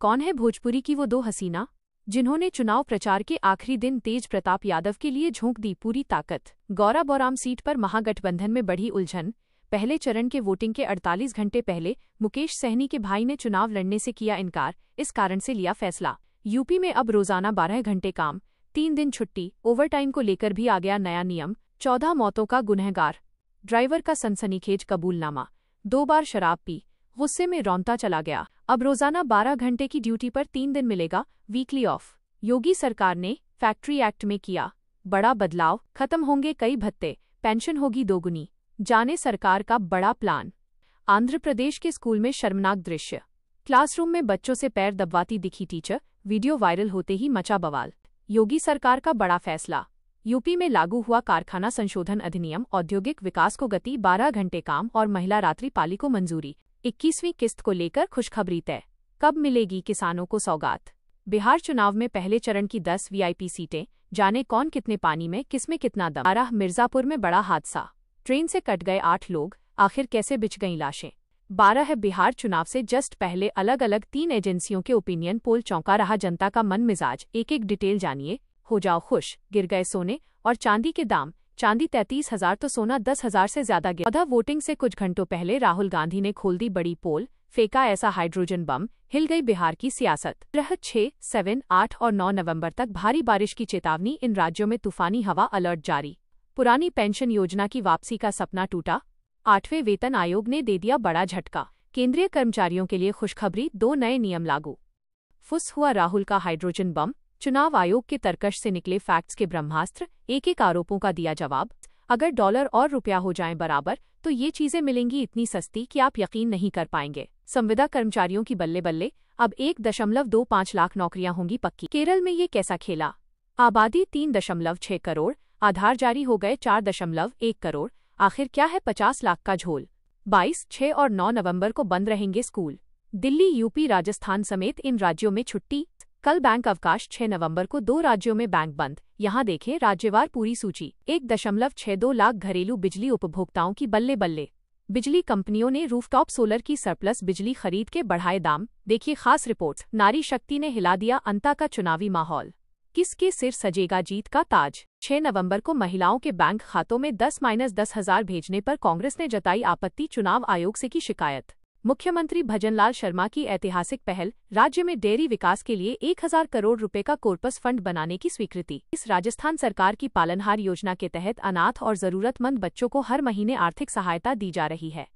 कौन है भोजपुरी की वो दो हसीना जिन्होंने चुनाव प्रचार के आखिरी दिन तेज प्रताप यादव के लिए झोंक दी पूरी ताकत। गौरा बौराम सीट पर महागठबंधन में बढ़ी उलझन। पहले चरण के वोटिंग के 48 घंटे पहले मुकेश सहनी के भाई ने चुनाव लड़ने से किया इनकार, इस कारण से लिया फैसला। यूपी में अब रोजाना 12 घंटे काम, 3 दिन छुट्टी। ओवरटाइम को लेकर भी आ गया नया नियम। 14 मौतों का गुनहगार, ड्राइवर का सनसनीखेज कबूलनामा। 2 बार शराब पी, गुस्से में रौंता चला गया। अब रोजाना 12 घंटे की ड्यूटी पर 3 दिन मिलेगा वीकली ऑफ। योगी सरकार ने फैक्ट्री एक्ट में किया बड़ा बदलाव, खत्म होंगे कई भत्ते, पेंशन होगी दोगुनी। जाने सरकार का बड़ा प्लान। आंध्र प्रदेश के स्कूल में शर्मनाक दृश्य। क्लासरूम में बच्चों से पैर दबवाती दिखी टीचर, वीडियो वायरल होते ही मचा बवाल। योगी सरकार का बड़ा फैसला। यूपी में लागू हुआ कारखाना संशोधन अधिनियम, औद्योगिक विकास को गति, 12 घंटे काम और महिला रात्रि पाली को मंजूरी। 21वीं किस्त को लेकर खुशखबरी तय, कब मिलेगी किसानों को सौगात। बिहार चुनाव में पहले चरण की 10 वीआईपी सीटें, जाने कौन कितने पानी में किसमें कितना दम। 12 मिर्जापुर में बड़ा हादसा, ट्रेन से कट गए 8 लोग, आखिर कैसे बिछ गईं लाशें। 12 है बिहार चुनाव से जस्ट पहले अलग अलग 3 एजेंसियों के ओपिनियन पोल चौंका रहा जनता का मन मिजाज। एक एक डिटेल जानिए, हो जाओ खुश। गिर गए सोने और चांदी के दाम, चांदी 33,000 तो सोना 10,000 से ज्यादा गिरा। वोटिंग से कुछ घंटों पहले राहुल गांधी ने खोल दी बड़ी पोल, फेंका ऐसा हाइड्रोजन बम, हिल गई बिहार की सियासत। 6, 7, 8 और 9 नवंबर तक भारी बारिश की चेतावनी, इन राज्यों में तूफानी हवा अलर्ट जारी। पुरानी पेंशन योजना की वापसी का सपना टूटा, 8वें वेतन आयोग ने दे दिया बड़ा झटका। केंद्रीय कर्मचारियों के लिए खुशखबरी, 2 नए नियम लागू। फुस हुआ राहुल का हाइड्रोजन बम, चुनाव आयोग के तरकश से निकले फैक्ट्स के ब्रह्मास्त्र, एक एक आरोपों का दिया जवाब। अगर डॉलर और रुपया हो जाएं बराबर तो ये चीजें मिलेंगी इतनी सस्ती कि आप यकीन नहीं कर पाएंगे। संविदा कर्मचारियों की बल्ले बल्ले, अब 1.25 लाख नौकरियां होंगी पक्की। केरल में ये कैसा खेला, आबादी 3.6 करोड़, आधार जारी हो गए 4.1 करोड़। आखिर क्या है 50 लाख का झोल। 22, 6 और 9 नवंबर को बंद रहेंगे स्कूल। दिल्ली, यूपी, राजस्थान समेत इन राज्यों में छुट्टी। कल बैंक अवकाश। 6 नवंबर को 2 राज्यों में बैंक बंद। यहाँ देखें राज्यवार पूरी सूची। 1.62 लाख घरेलू बिजली उपभोक्ताओं की बल्ले बल्ले। बिजली कंपनियों ने रूफटॉप सोलर की सरप्लस बिजली खरीद के बढ़ाए दाम, देखिए खास रिपोर्ट। नारी शक्ति ने हिला दिया अंता का चुनावी माहौल, किसके सिर सजेगा जीत का ताज। 6 नवंबर को महिलाओं के बैंक खातों में 10-10,000 भेजने पर कांग्रेस ने जताई आपत्ति, चुनाव आयोग से की शिकायत। मुख्यमंत्री भजनलाल शर्मा की ऐतिहासिक पहल, राज्य में डेयरी विकास के लिए 1,000 करोड़ रुपए का कॉर्पस फंड बनाने की स्वीकृति। इस राजस्थान सरकार की पालनहार योजना के तहत अनाथ और जरूरतमंद बच्चों को हर महीने आर्थिक सहायता दी जा रही है।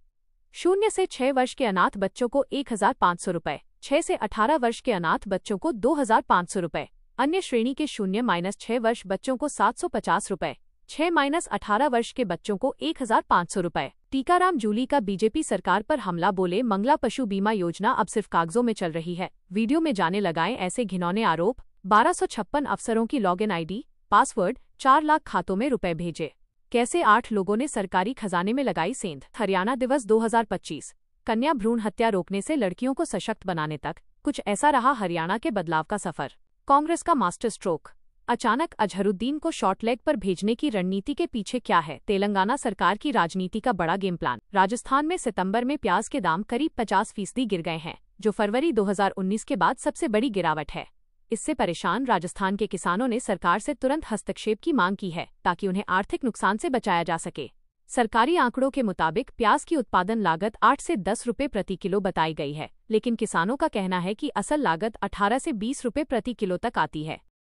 0 से 6 वर्ष के अनाथ बच्चों को 1,500 रुपए, 6 से 18 वर्ष के अनाथ बच्चों को 2,500 रुपए, अन्य श्रेणी के 0-6 वर्ष बच्चों को 750 रुपए, 6-18 वर्ष के बच्चों को 1,500 रुपए। टीकाराम जूली का बीजेपी सरकार पर हमला, बोले मंगला पशु बीमा योजना अब सिर्फ कागजों में चल रही है। वीडियो में जाने लगाएं ऐसे घिनौने आरोप। 1256 अफसरों की लॉगिन आईडी, पासवर्ड, 4 लाख खातों में रुपए भेजे। कैसे 8 लोगों ने सरकारी खजाने में लगाई सेंध। हरियाणा दिवस 2025, कन्या भ्रूण हत्या रोकने से लड़कियों को सशक्त बनाने तक, कुछ ऐसा रहा हरियाणा के बदलाव का सफर। कांग्रेस का मास्टर स्ट्रोक, अचानक अजहरुद्दीन को शॉर्ट लेग पर भेजने की रणनीति के पीछे क्या है। तेलंगाना सरकार की राजनीति का बड़ा गेम प्लान। राजस्थान में सितंबर में प्याज के दाम करीब 50% गिर गए हैं, जो फरवरी 2019 के बाद सबसे बड़ी गिरावट है। इससे परेशान राजस्थान के किसानों ने सरकार से तुरंत हस्तक्षेप की मांग की है, ताकि उन्हें आर्थिक नुकसान से बचाया जा सके। सरकारी आंकड़ों के मुताबिक प्याज की उत्पादन लागत 8 से 10 रुपए प्रति किलो बताई गई है, लेकिन किसानों का कहना है कि असल लागत 18 से 20 रुपए प्रति किलो तक आती है।